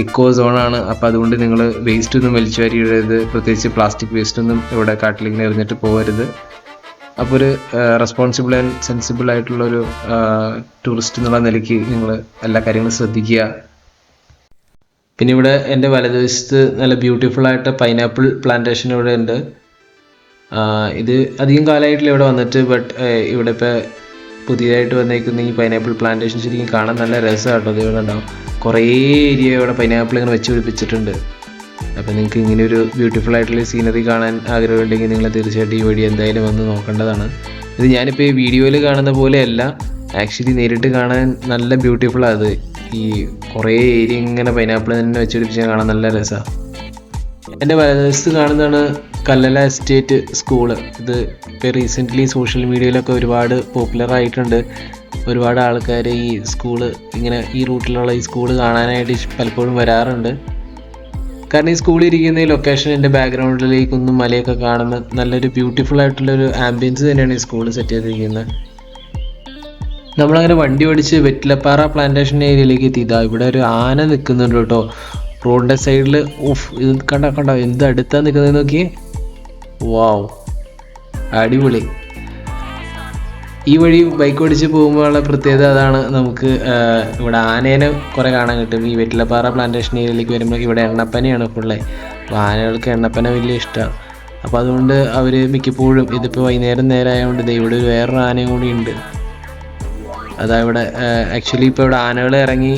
ഇക്കോ സോണാണ്. അപ്പോൾ അതുകൊണ്ട് നിങ്ങൾ വേസ്റ്റ് ഒന്നും വലിച്ചു വാരിയിടരുത്. പ്രത്യേകിച്ച് പ്ലാസ്റ്റിക് വേസ്റ്റ് ഒന്നും ഇവിടെ കാട്ടിലിങ്ങനെ എറിഞ്ഞിട്ട് പോകരുത്. അപ്പോൾ ഒരു റെസ്പോൺസിബിൾ ആൻഡ് സെൻസിബിൾ ആയിട്ടുള്ളൊരു ടൂറിസ്റ്റ് എന്നുള്ള നിലയ്ക്ക് നിങ്ങൾ എല്ലാ കാര്യങ്ങളും ശ്രദ്ധിക്കുക. പിന്നെ ഇവിടെ എൻ്റെ വലതുവശത്ത് നല്ല ബ്യൂട്ടിഫുൾ ആയിട്ട് പൈനാപ്പിൾ പ്ലാന്റേഷൻ ഇവിടെ ഉണ്ട്. ഇത് അധികം കാലമായിട്ടില്ല ഇവിടെ വന്നിട്ട്. ബട്ട് ഇവിടെ ഇപ്പോൾ പുതിയതായിട്ട് വന്നേക്കുന്ന ഈ പൈനാപ്പിൾ പ്ലാന്റേഷൻ ശരിക്കും കാണാൻ നല്ല രസമാണ് കേട്ടോ. ഇവിടെ ഉണ്ടാവും കുറേ ഏരിയ ഇവിടെ പൈനാപ്പിൾ ഇങ്ങനെ വെച്ച് പിടിപ്പിച്ചിട്ടുണ്ട്. അപ്പോൾ നിങ്ങൾക്ക് ഇങ്ങനെ ഒരു ബ്യൂട്ടിഫുൾ ആയിട്ടുള്ള സീനറി കാണാൻ ആഗ്രഹമുണ്ടെങ്കിൽ നിങ്ങൾ തീർച്ചയായിട്ടും ഈ വഴി എന്തായാലും വന്ന് നോക്കേണ്ടതാണ്. ഇത് ഞാനിപ്പോൾ ഈ വീഡിയോയിൽ കാണുന്ന പോലെയല്ല, ആക്ച്വലി നേരിട്ട് കാണാൻ നല്ല ബ്യൂട്ടിഫുള്ളാണ്. അത് ഈ കുറേ ഏരിയ ഇങ്ങനെ പൈനാപ്പിൾ തന്നെ വെച്ച് പിടിപ്പിച്ചാൽ കാണാൻ നല്ല രസമാണ്. എൻ്റെ വലതുവശത്ത് കാണുന്നതാണ് കല്ലല എസ്റ്റേറ്റ് സ്കൂള്. ഇത് ഇപ്പോൾ റീസെൻ്റ്ലി സോഷ്യൽ മീഡിയയിലൊക്കെ ഒരുപാട് പോപ്പുലർ ആയിട്ടുണ്ട്. ഒരുപാട് ആൾക്കാർ ഈ സ്കൂള് ഇങ്ങനെ ഈ റൂട്ടിലുള്ള ഈ സ്കൂള് കാണാനായിട്ട് പലപ്പോഴും വരാറുണ്ട്. കാരണം ഈ സ്കൂളിൽ ഇരിക്കുന്ന ഈ ലൊക്കേഷൻ എൻ്റെ ബാക്ക്ഗ്രൗണ്ടിലേക്ക് ഒന്നും മലയൊക്കെ കാണുന്ന നല്ലൊരു ബ്യൂട്ടിഫുൾ ആയിട്ടുള്ളൊരു ആംബിയൻസ് തന്നെയാണ് ഈ സ്കൂൾ സെറ്റ് ചെയ്തിരിക്കുന്നത്. നമ്മളങ്ങനെ വണ്ടി ഓടിച്ച് വെറ്റിലപ്പാറ പ്ലാന്റേഷൻ ഏരിയയിലേക്ക് എത്തിയതാ. ഇവിടെ ഒരു ആന നിൽക്കുന്നുണ്ട് കേട്ടോ റോഡിൻ്റെ സൈഡിൽ. ഓഫ്, ഇത് കണ്ടോ എന്ത് അടുത്താണ് നിൽക്കുന്നത് നോക്കിയേ. വാവ്, അടിപൊളി. ഈ വഴി ബൈക്ക് ഓടിച്ച് പോകുമ്പോഴുള്ള പ്രത്യേകത അതാണ്. നമുക്ക് ഇവിടെ ആനേനെ കുറേ കാണാൻ കിട്ടും. ഈ വെറ്റിലപ്പാറ പ്ലാന്റേഷൻ ഏരിയയിലേക്ക് വരുമ്പോൾ ഇവിടെ എണ്ണപ്പനയാണ് ഫുള്ളേ. അപ്പോൾ ആനകൾക്ക് എണ്ണപ്പന വലിയ ഇഷ്ടമാണ്. അപ്പോൾ അതുകൊണ്ട് അവർ മിക്കപ്പോഴും ഇതിപ്പോൾ വൈകുന്നേരം നേരമായതുകൊണ്ട് ഇവിടെ വേറൊരു ആനയും കൂടി ഉണ്ട്. അതാ ഇവിടെ ആക്ച്വലി ഇപ്പോൾ ഇവിടെ ആനകൾ ഇറങ്ങി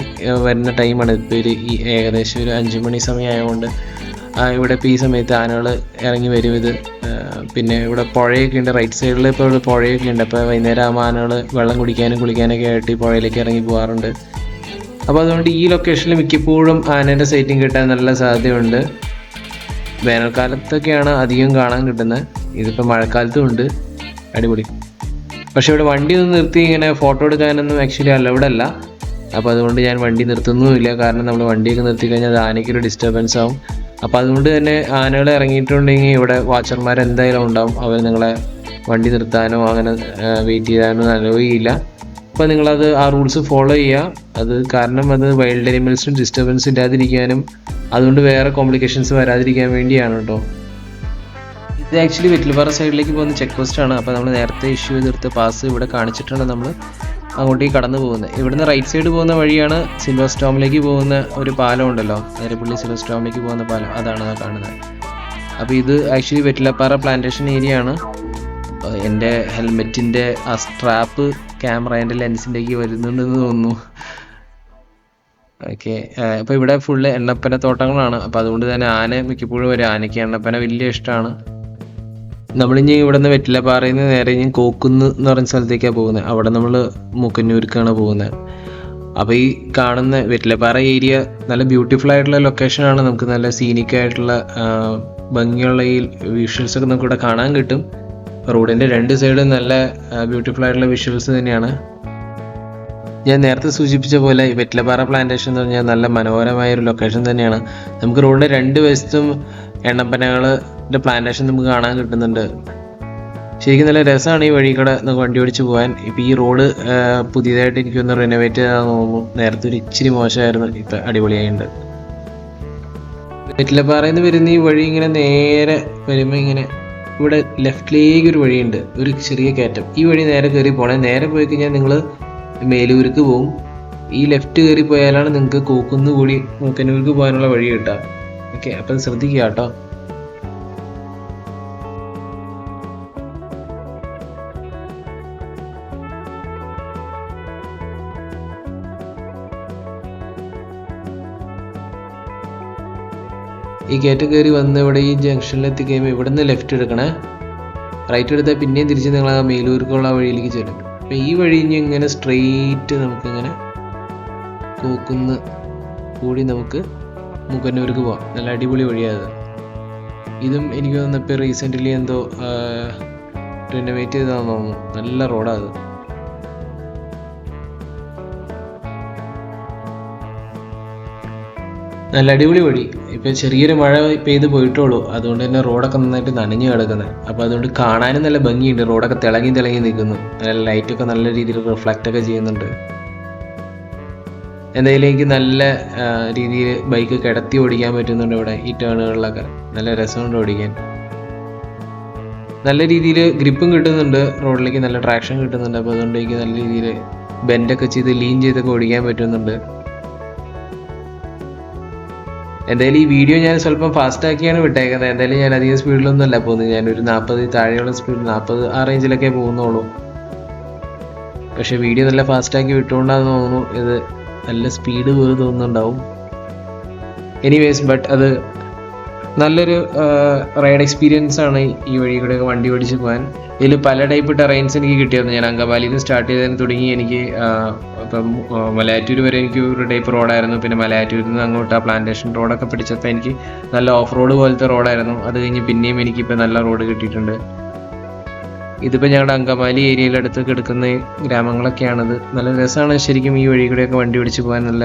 വരുന്ന ടൈമാണ്. ഇപ്പോൾ ഈ ഏകദേശം ഒരു 5 മണി സമയമായതുകൊണ്ട് ഇവിടെ ഇപ്പോൾ ഈ സമയത്ത് ആനകൾ ഇറങ്ങി വരും. ഇത് പിന്നെ ഇവിടെ പുഴയൊക്കെ ഉണ്ട് റൈറ്റ് സൈഡിൽ. ഇപ്പോൾ ഇവിടെ പുഴയൊക്കെ ഉണ്ട്. അപ്പോൾ വൈകുന്നേരം ആകുമ്പോൾ ആനകൾ വെള്ളം കുടിക്കാനും കുളിക്കാനൊക്കെ ആയിട്ട് ഈ പുഴയിലേക്ക് ഇറങ്ങി പോകാറുണ്ട്. അപ്പോൾ അതുകൊണ്ട് ഈ ലൊക്കേഷനിൽ മിക്കപ്പോഴും ആനേൻ്റെ സൈറ്റിംഗ് കിട്ടാൻ നല്ല സാധ്യതയുണ്ട്. വേനൽക്കാലത്തൊക്കെയാണ് അധികം കാണാൻ കിട്ടുന്നത്. ഇതിപ്പോൾ മഴക്കാലത്തും ഉണ്ട്. അടിപൊളി. പക്ഷേ ഇവിടെ വണ്ടി ഒന്ന് നിർത്തി ഇങ്ങനെ ഫോട്ടോ എടുക്കാനൊന്നും ആക്ച്വലി അലൗഡ് അല്ല. അപ്പോൾ അതുകൊണ്ട് ഞാൻ വണ്ടി നിർത്തുന്നുമില്ല. കാരണം നമ്മൾ വണ്ടിയൊക്കെ നിർത്തി കഴിഞ്ഞാൽ അത് ആനയ്ക്കൊരു ഡിസ്റ്റർബൻസ് ആവും. അപ്പോൾ അതുകൊണ്ട് തന്നെ ആനകൾ ഇറങ്ങിയിട്ടുണ്ടെങ്കിൽ ഇവിടെ വാച്ചർമാർ എന്തായാലും ഉണ്ടാവും. അവർ നിങ്ങളെ വണ്ടി നിർത്താനോ അങ്ങനെ വെയിറ്റ് ചെയ്യാനോ അനുവദിക്കില്ല. അപ്പോൾ നിങ്ങളത് ആ റൂൾസ് ഫോളോ ചെയ്യുക. അത് കാരണം അത് വൈൽഡ് അനിമൽസിനും ഡിസ്റ്റർബൻസ് ഇല്ലാതിരിക്കാനും അതുകൊണ്ട് വേറെ കോംപ്ലിക്കേഷൻസ് വരാതിരിക്കാൻ വേണ്ടിയാണ് കേട്ടോ. ഇത് ആക്ച്വലി വെറ്റിലപ്പാറ സൈഡിലേക്ക് പോകുന്ന ചെക്ക് പോസ്റ്റാണ്. അപ്പോൾ നമ്മൾ നേരത്തെ ഇഷ്യൂ ചെയ്തെടുത്ത പാസ് ഇവിടെ കാണിച്ചിട്ടാണ് നമ്മൾ അങ്ങോട്ടേക്ക് കടന്നു പോകുന്നത്. ഇവിടുന്ന് റൈറ്റ് സൈഡ് പോകുന്ന വഴിയാണ് സിൽവർ സ്റ്റോമിലേക്ക് പോകുന്ന ഒരു പാലം ഉണ്ടല്ലോ, നേരെപ്പള്ളി സിൽവർ സ്റ്റോമിലേക്ക് പോകുന്ന പാലം, അതാണ് കാണുന്നത്. അപ്പോൾ ഇത് ആക്ച്വലി വെറ്റിലപ്പാറ പ്ലാന്റേഷൻ ഏരിയ ആണ്. എൻ്റെ ഹെൽമെറ്റിൻ്റെ ആ സ്ട്രാപ്പ് ക്യാമറേൻ്റെ ലെൻസിൻ്റെക്ക് വരുന്നുണ്ടെന്ന് തോന്നുന്നു. ഓക്കെ, അപ്പോൾ ഇവിടെ ഫുള്ള് എണ്ണപ്പന തോട്ടങ്ങളാണ്. അപ്പോൾ അതുകൊണ്ട് തന്നെ ആന മിക്കപ്പോഴും വരും. ആനയ്ക്ക് എണ്ണപ്പന വലിയ ഇഷ്ടമാണ്. നമ്മളിനി ഇവിടെ നിന്ന് വെറ്റിലപ്പാറയിൽ നിന്ന് നേരെ ഇനി കോക്കുന്ന് എന്ന് പറയുന്ന സ്ഥലത്തേക്കാണ് പോകുന്നത്. അവിടെ നമ്മൾ മുക്കന്നൂർക്കാണ് പോകുന്നത്. അപ്പോൾ ഈ കാണുന്ന വെറ്റിലപ്പാറ ഏരിയ നല്ല ബ്യൂട്ടിഫുൾ ആയിട്ടുള്ള ലൊക്കേഷനാണ്. നമുക്ക് നല്ല സീനിക് ആയിട്ടുള്ള ഭംഗിയുള്ള ഈ വിഷ്വൽസൊക്കെ നമുക്കിവിടെ കാണാൻ കിട്ടും. റോഡിൻ്റെ 2 സൈഡും നല്ല ബ്യൂട്ടിഫുൾ ആയിട്ടുള്ള വിഷ്വൽസ് തന്നെയാണ്. ഞാൻ നേരത്തെ സൂചിപ്പിച്ച പോലെ വെറ്റിലപ്പാറ പ്ലാന്റേഷൻ എന്ന് പറഞ്ഞാൽ നല്ല മനോഹരമായൊരു ലൊക്കേഷൻ തന്നെയാണ്. നമുക്ക് റോഡിൻ്റെ 2 വശത്തും എണ്ണപ്പനകളുടെ പ്ലാന്റേഷൻ നമുക്ക് കാണാൻ കിട്ടുന്നുണ്ട്. ശരിക്കും നല്ല രസമാണ് ഈ വഴി കൂടെ നമുക്ക് വണ്ടി ഓടിച്ച് പോകാൻ. ഇപ്പോൾ ഈ റോഡ് പുതിയതായിട്ട് എനിക്കൊന്ന് റിനോവേറ്റ് ചെയ്താൽ തോന്നുന്നു. നേരത്തെ ഒരു ഇച്ചിരി മോശമായിരുന്നു, ഇപ്പം അടിപൊളിയായിട്ടുണ്ട്. വെറ്റിലപ്പാറയിൽ നിന്ന് വരുന്ന ഈ വഴി ഇങ്ങനെ നേരെ വരുമ്പോൾ ഇങ്ങനെ ഇവിടെ ലെഫ്റ്റിലേക്ക് ഒരു വഴിയുണ്ട്, ഒരു ചെറിയ കയറ്റം. ഈ വഴി നേരെ കയറി പോകണേ. നേരെ പോയി കഴിഞ്ഞാൽ നിങ്ങൾ മേലൂർക്ക് പോകും. ഈ ലെഫ്റ്റ് കയറി പോയാലാണ് നിങ്ങൾക്ക് കോക്കുന്ന് കൂടി മൂക്കന്നൂർക്ക് പോകാനുള്ള വഴി കിട്ടുക. ഓക്കെ, അപ്പം ശ്രദ്ധിക്കുക കേട്ടോ. ഈ കയറ്റം കയറി വന്ന് ഇവിടെ ഈ ജംഗ്ഷനിൽ എത്തിക്കഴിയുമ്പോൾ ഇവിടെ നിന്ന് ലെഫ്റ്റ് എടുക്കണേ. റൈറ്റ് എടുത്താൽ പിന്നെയും തിരിച്ച് നിങ്ങൾ ആ മേലൂർക്കുള്ള വഴിയിലേക്ക് ചെല്ലും. അപ്പോൾ ഈ വഴി ഇനി ഇങ്ങനെ സ്ട്രെയിറ്റ് നമുക്കിങ്ങനെ കോക്കുന്ന് കൂടി നമുക്ക് മുക്കന്നൂർക്ക് പോവാം. നല്ല അടിപൊളി വഴിയാണ്. ഇതും എനിക്ക് തോന്നുന്നു ഇപ്പോൾ റീസെൻ്റ്ലി എന്തോ റിനോവേറ്റ് ചെയ്താന്ന് തോന്നുന്നു. നല്ല റോഡാണ് അത്. നല്ല അടിപൊളി വഴി. ഇപ്പം ചെറിയൊരു മഴ പെയ്ത് പോയിട്ടുള്ളൂ, അതുകൊണ്ട് തന്നെ റോഡൊക്കെ നന്നായിട്ട് നനഞ്ഞു കിടക്കുന്നത്. അപ്പോൾ അതുകൊണ്ട് കാണാനും നല്ല ഭംഗിയുണ്ട്. റോഡൊക്കെ തിളങ്ങി നിൽക്കുന്നു. നല്ല ലൈറ്റൊക്കെ നല്ല രീതിയിൽ റിഫ്ലക്റ്റ് ഒക്കെ ചെയ്യുന്നുണ്ട്. എന്തായാലും എനിക്ക് നല്ല രീതിയിൽ ബൈക്ക് കിടത്തി ഓടിക്കാൻ പറ്റുന്നുണ്ട്. ഇവിടെ ഈ ടേണുകളിലൊക്കെ നല്ല രസമുണ്ട് ഓടിക്കാൻ. നല്ല രീതിയിൽ ഗ്രിപ്പും കിട്ടുന്നുണ്ട്, റോഡിലേക്ക് നല്ല ട്രാക്ഷൻ കിട്ടുന്നുണ്ട്. അപ്പോൾ അതുകൊണ്ട് എനിക്ക് നല്ല രീതിയിൽ ബെൻഡൊക്കെ ചെയ്ത് ലീൻ ചെയ്തൊക്കെ ഓടിക്കാൻ പറ്റുന്നുണ്ട്. എന്തായാലും ഈ വീഡിയോ ഞാൻ സ്വല്പം ഫാസ്റ്റാക്കിയാണ് വിട്ടേക്കുന്നത്. എന്തായാലും ഞാൻ അധികം സ്പീഡിലൊന്നും അല്ല പോകുന്നത്. ഞാനൊരു 40 താഴെയുള്ള സ്പീഡ്, 40 ആ റേഞ്ചിലൊക്കെ പോകുന്നുള്ളൂ. പക്ഷേ വീഡിയോ നല്ല ഫാസ്റ്റാക്കി വിട്ടുകൊണ്ടാണെന്ന് തോന്നുന്നു ഇത് നല്ല സ്പീഡ് പോലെ തോന്നുന്നുണ്ടാവും. എനിവേസ്, ബട്ട് അത് നല്ലൊരു റൈഡ് എക്സ്പീരിയൻസ് ആണ് ഈ വഴി കൂടെയൊക്കെ വണ്ടി ഓടിച്ച് പോകാൻ. ഇതിൽ പല ടൈപ്പ് ടെറൈൻസ് എനിക്ക് കിട്ടിയിരുന്നു. ഞാൻ അങ്കമാലിയിൽ നിന്ന് സ്റ്റാർട്ട് ചെയ്തതിന് തുടങ്ങി എനിക്ക് ഇപ്പം മലയാറ്റൂർ വരെ എനിക്ക് ഒരു ടൈപ്പ് റോഡായിരുന്നു. പിന്നെ മലയാറ്റൂരിൽ നിന്ന് അങ്ങോട്ട് ആ പ്ലാന്റേഷൻ റോഡൊക്കെ പിടിച്ചപ്പോൾ എനിക്ക് നല്ല ഓഫ് റോഡ് പോലത്തെ റോഡായിരുന്നു. അത് കഴിഞ്ഞ് പിന്നെയും എനിക്കിപ്പോൾ നല്ല റോഡ് കിട്ടിയിട്ടുണ്ട്. ഇതിപ്പോൾ ഞങ്ങളുടെ അങ്കമാലി ഏരിയയിലടുത്ത് കിടക്കുന്ന ഗ്രാമങ്ങളൊക്കെയാണത്. നല്ല രസമാണ് ശരിക്കും ഈ വഴി കൂടെയൊക്കെ വണ്ടി ഓടിച്ച് പോകാൻ. നല്ല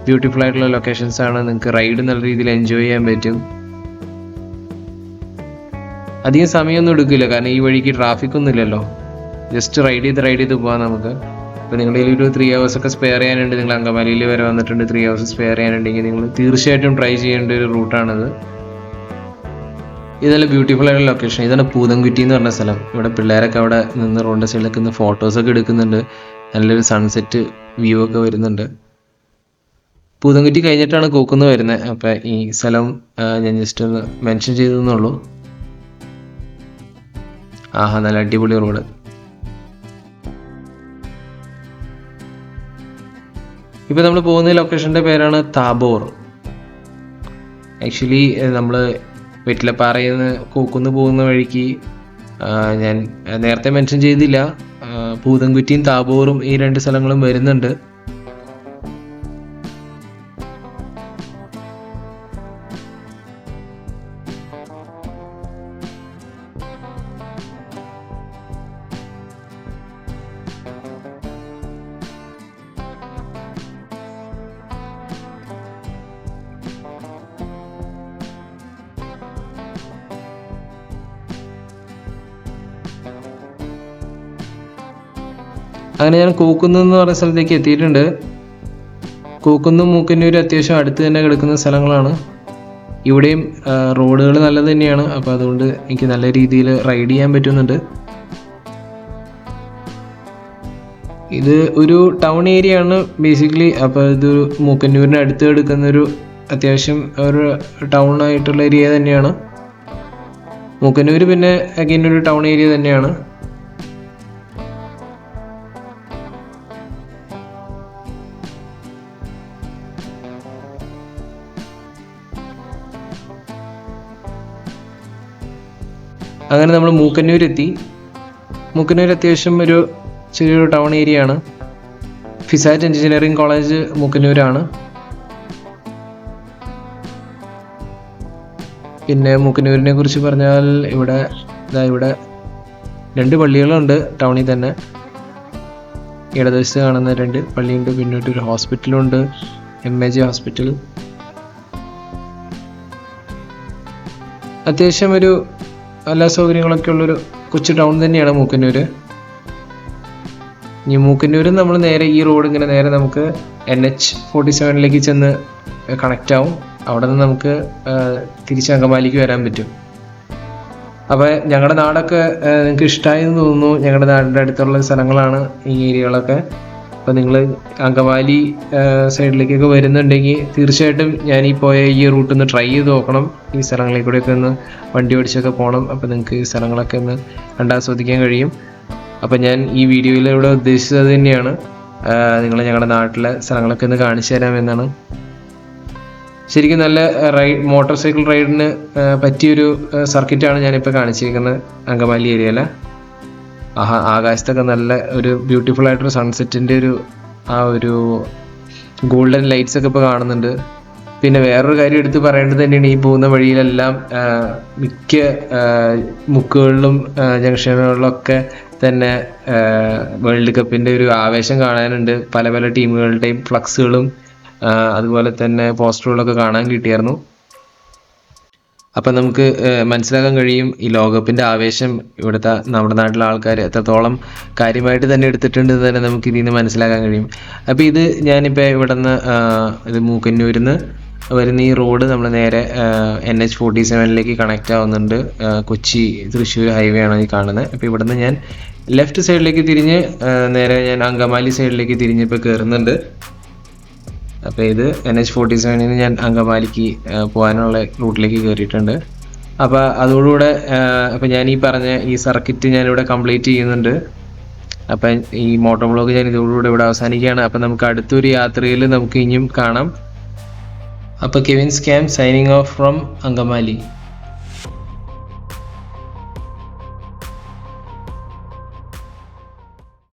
ബ്യൂട്ടിഫുൾ ആയിട്ടുള്ള ലൊക്കേഷൻസ് ആണ്. നിങ്ങൾക്ക് റൈഡ് നല്ല രീതിയിൽ എൻജോയ് ചെയ്യാൻ പറ്റും. അധികം സമയമൊന്നും എടുക്കില്ല, കാരണം ഈ വഴിക്ക് ട്രാഫിക് ഒന്നും ഇല്ലല്ലോ. ജസ്റ്റ് റൈഡ് ചെയ്ത് പോകാം നമുക്ക്. ഇപ്പോൾ നിങ്ങളുടെ ഒരു 3 hours ഒക്കെ സ്പെയർ ചെയ്യാനുണ്ട്, നിങ്ങൾ അങ്കമാലിയിൽ വരെ വന്നിട്ടുണ്ട്, 3 hours സ്പെയർ ചെയ്യാനുണ്ടെങ്കിൽ നിങ്ങൾ തീർച്ചയായിട്ടും ട്രൈ ചെയ്യേണ്ട ഒരു റൂട്ടാണിത്. ഇത് നല്ല ബ്യൂട്ടിഫുൾ ആയിട്ടുള്ള ലൊക്കേഷൻ. ഇതാണ് പൂതംകുറ്റി എന്ന് പറഞ്ഞ സ്ഥലം. ഇവിടെ പിള്ളേരൊക്കെ അവിടെ നിന്ന് റോഡിൻ്റെ സൈഡിലൊക്കെ നിന്ന് ഫോട്ടോസൊക്കെ എടുക്കുന്നുണ്ട്. നല്ലൊരു സൺസെറ്റ് വ്യൂ ഒക്കെ വരുന്നുണ്ട്. പൂതംകുറ്റി കഴിഞ്ഞിട്ടാണ് കോക്കുന്ന് വരുന്നത്. അപ്പം ഈ സ്ഥലം ഞാൻ ജസ്റ്റ് ഒന്ന് മെൻഷൻ ചെയ്തെന്നുള്ളൂ. ആഹാ, നല്ല അടിപൊളി റോഡ്. ഇപ്പം നമ്മൾ പോകുന്ന ലൊക്കേഷൻ്റെ പേരാണ് താബോർ. ആക്ച്വലി നമ്മൾ വെറ്റിലപ്പാറയിൽ നിന്ന് കോക്കുന്ന് പോകുന്ന വഴിക്ക് ഞാൻ നേരത്തെ മെൻഷൻ ചെയ്തില്ല, പൂതംകുറ്റിയും താബോറും ഈ 2 സ്ഥലങ്ങളും വരുന്നുണ്ട്. അങ്ങനെ ഞാൻ കോക്കുന്ന് എന്ന് പറയുന്ന സ്ഥലത്തേക്ക് എത്തിയിട്ടുണ്ട്. കോക്കുന്നും മൂക്കന്നൂരും അത്യാവശ്യം അടുത്ത് തന്നെ കിടക്കുന്ന സ്ഥലങ്ങളാണ്. ഇവിടെയും റോഡുകൾ നല്ലത് തന്നെയാണ്. അപ്പോൾ അതുകൊണ്ട് എനിക്ക് നല്ല രീതിയിൽ റൈഡ് ചെയ്യാൻ പറ്റുന്നുണ്ട്. ഇത് ഒരു ടൗൺ ഏരിയ ആണ് ബേസിക്കലി. അപ്പോൾ ഇത് മൂക്കന്നൂരിന് അടുത്ത് കിടക്കുന്നൊരു അത്യാവശ്യം ഒരു ടൗൺ ആയിട്ടുള്ള ഏരിയ തന്നെയാണ്. മൂക്കന്നൂർ പിന്നെ അഗൈൻ ഒരു ടൗൺ ഏരിയ തന്നെയാണ്. അങ്ങനെ നമ്മൾ മൂക്കന്നൂരെത്തി. മൂക്കന്നൂർ അത്യാവശ്യം ഒരു ചെറിയൊരു ടൗൺ ഏരിയ ആണ്. ഫിസാറ്റ് എഞ്ചിനീയറിംഗ് കോളേജ് മൂക്കന്നൂരാണ്. പിന്നെ മൂക്കന്നൂരിനെ കുറിച്ച് പറഞ്ഞാൽ ഇവിടെ 2 പള്ളികളുണ്ട് ടൗണിൽ തന്നെ. ഇടതുവശത്ത് കാണുന്ന 2 പള്ളിയുണ്ട്. പിന്നെ ഒരു ഹോസ്പിറ്റലുണ്ട്, MAJ ഹോസ്പിറ്റൽ. അത്യാവശ്യം ഒരു എല്ലാ സൗകര്യങ്ങളൊക്കെ ഉള്ളൊരു കൊച്ചു ടൗൺ തന്നെയാണ് മൂക്കന്നൂർ. ഈ മൂക്കന്നൂരിൽ നമ്മൾ നേരെ ഈ റോഡ് ഇങ്ങനെ നേരെ നമുക്ക് NH47 ചെന്ന് കണക്റ്റ് ആവും. അവിടെ നിന്ന് നമുക്ക് തിരിച്ച് അങ്കമാലിക്ക് വരാൻ പറ്റും. അപ്പോൾ ഞങ്ങളുടെ നാടൊക്കെ നിങ്ങൾക്ക് ഇഷ്ടമായെന്ന് തോന്നുന്നു. ഞങ്ങളുടെ നാടിൻ്റെ അടുത്തുള്ള സ്ഥലങ്ങളാണ് ഈ ഏരിയകളൊക്കെ. അപ്പോൾ നിങ്ങൾ അങ്കമാലി സൈഡിലേക്കൊക്കെ വരുന്നുണ്ടെങ്കിൽ തീർച്ചയായിട്ടും ഞാൻ ഈ പോയ ഈ റൂട്ട് ഒന്ന് ട്രൈ ചെയ്ത് നോക്കണം. ഈ സ്ഥലങ്ങളിലേക്കൂടെയൊക്കെ ഒന്ന് വണ്ടി ഓടിച്ചൊക്കെ പോകണം. അപ്പോൾ നിങ്ങൾക്ക് ഈ സ്ഥലങ്ങളൊക്കെ ഒന്ന് കണ്ടാസ്വദിക്കാൻ കഴിയും. അപ്പോൾ ഞാൻ ഈ വീഡിയോയിലൂടെ ഉദ്ദേശിച്ചത് തന്നെയാണ്, നിങ്ങൾ ഞങ്ങളുടെ നാട്ടിലെ സ്ഥലങ്ങളൊക്കെ ഒന്ന് കാണിച്ചു തരാമെന്നാണ്. ശരിക്കും നല്ല മോട്ടോർ സൈക്കിൾ റൈഡിന് പറ്റിയൊരു സർക്കിറ്റാണ് ഞാനിപ്പോൾ കാണിച്ചിരിക്കുന്നത് അങ്കമാലി ഏരിയയിലെ. ആകാശത്തൊക്കെ നല്ല ഒരു ബ്യൂട്ടിഫുൾ ആയിട്ടൊരു സൺസെറ്റിൻ്റെ ഒരു ഗോൾഡൻ ലൈറ്റ്സ് ഒക്കെ ഇപ്പോൾ കാണുന്നുണ്ട്. പിന്നെ വേറൊരു കാര്യം എടുത്ത് പറയേണ്ടത് തന്നെയാണ്, ഈ പോകുന്ന വഴിയിലെല്ലാം മിക്ക മുക്കുകളിലും ജംഗ്ഷനുകളിലൊക്കെ തന്നെ വേൾഡ് കപ്പിൻ്റെ ഒരു ആവേശം കാണാനുണ്ട്. പല പല ടീമുകളുടെയും ഫ്ലക്സുകളും അതുപോലെ തന്നെ പോസ്റ്ററുകളൊക്കെ കാണാൻ കിട്ടിയായിരുന്നു. അപ്പം നമുക്ക് മനസ്സിലാക്കാൻ കഴിയും ഈ ലോകകപ്പിൻ്റെ ആവേശം ഇവിടുത്തെ നമ്മുടെ നാട്ടിലെ ആൾക്കാർ എത്രത്തോളം കാര്യമായിട്ട് തന്നെ എടുത്തിട്ടുണ്ട് എന്ന് തന്നെ നമുക്ക് ഇതിൽ നിന്ന് മനസ്സിലാക്കാൻ കഴിയും. അപ്പോൾ ഇത് ഞാനിപ്പോൾ ഇവിടെ നിന്ന് ഇത് മൂക്കന്നൂരിൽ നിന്ന് വരുന്ന ഈ റോഡ് നമ്മൾ നേരെ NH-47 കണക്റ്റ് ആവുന്നുണ്ട്. കൊച്ചി തൃശ്ശൂർ ഹൈവേ ആണ് ഈ കാണുന്നത്. അപ്പോൾ ഇവിടെ നിന്ന് ഞാൻ ലെഫ്റ്റ് സൈഡിലേക്ക് തിരിഞ്ഞ് നേരെ ഞാൻ അങ്കമാലി സൈഡിലേക്ക് തിരിഞ്ഞ് ഇപ്പോൾ കയറുന്നുണ്ട്. അപ്പോൾ ഇത് NH-47 ഞാൻ അങ്കമാലിക്ക് പോകാനുള്ള റൂട്ടിലേക്ക് കയറിയിട്ടുണ്ട്. അപ്പോൾ അതോടുകൂടെ അപ്പോൾ ഞാൻ ഈ പറഞ്ഞ ഈ സർക്കിറ്റ് ഞാനിവിടെ കംപ്ലീറ്റ് ചെയ്യുന്നുണ്ട്. അപ്പം ഈ മോട്ടോ വ്ളോഗ് ഞാൻ ഇതോടുകൂടെ ഇവിടെ അവസാനിക്കുകയാണ്. അപ്പം നമുക്ക് അടുത്തൊരു യാത്രയിൽ നമുക്ക് ഇനിയും കാണാം. അപ്പോൾ Kevin scam signing off from Angamaly.